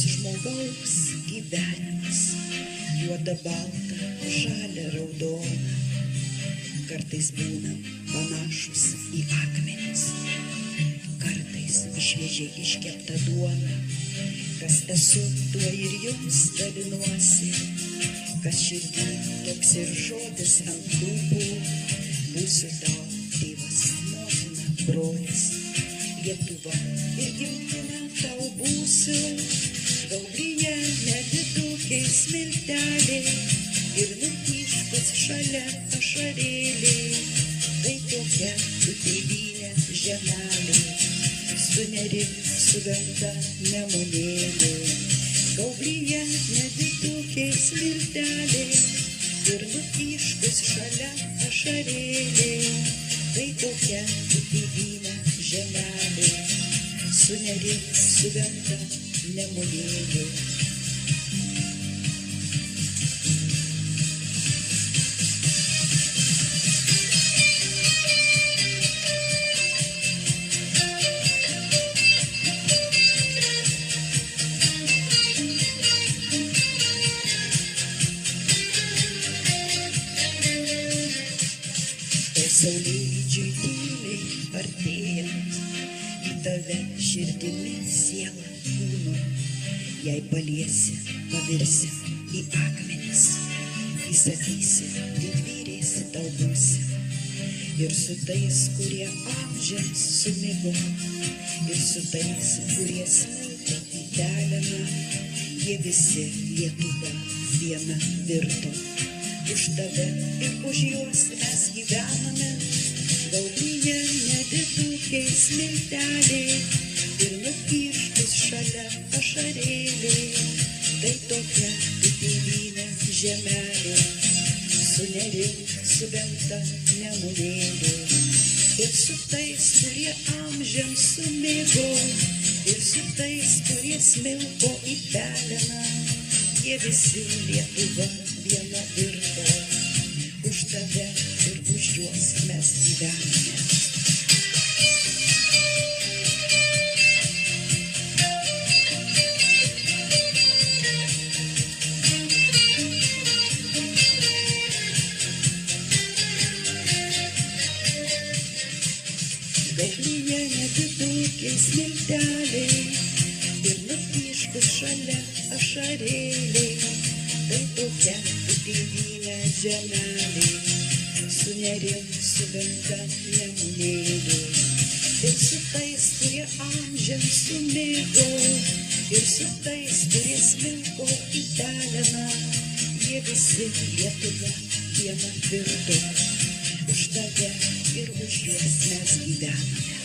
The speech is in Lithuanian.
tas žmogaus gyvenimas, juoda balta, žalia raudona, kartais būnam panašus į akmenis, kartais šviežiai iškepta duona, kas esu, tuo ir jums dalinuosi, kas širdį toks ir žodis ant lūpų, būsiu tau tėvas, motina, brolis, Lietuva ir gimtinė tau būsiu, gaubryje nedidukei smilteliai ir nutyškus šalia ašarėliai, tai tokia tu tėvynė žemelė, su nerim, su gamta nemunėlė, gaubryje nedidukei smilteliai ir nutyškus šalia ašarėliai, tai tokia tu tėvynė žemelė, su nerim, su gamta nemunėlė. Saulėlydžiui tyliai artėjant, į tave širdimi sielą kūnu, jei paliesi, pavirsi į akmenis, įsakysi, didvyriais tau būsi, ir su tais, kurie amžiams sumigo, ir su tais, kurie smilto į peleną, jie visi Lietuva viena virto. Už tave ir už juos mes gyvename, gaubryje nedidukiai smilteliai ir nutyškus šalia ašarėliai, tai tokia tu tėvynė žemelė, su nerim, su gamta nemunėlė, ir su tais, kurie amžiams sumigo, ir su tais, kurie smilko į peleną, jie visi Lietuva viena virto, už tave ir už juos mes gyvename. Gaubryje nedidukiai smilteliai ir nutyškus šalia ašarėliai, tai tokia tu tėvynė žemelė, su nerim, su gamta nemunėlė, ir su tais, kurie amžiams sumigo, ir su tais, kurie smilko į peleną, jie visi Lietuva viena virto, už tave ir už juos mes gyvename.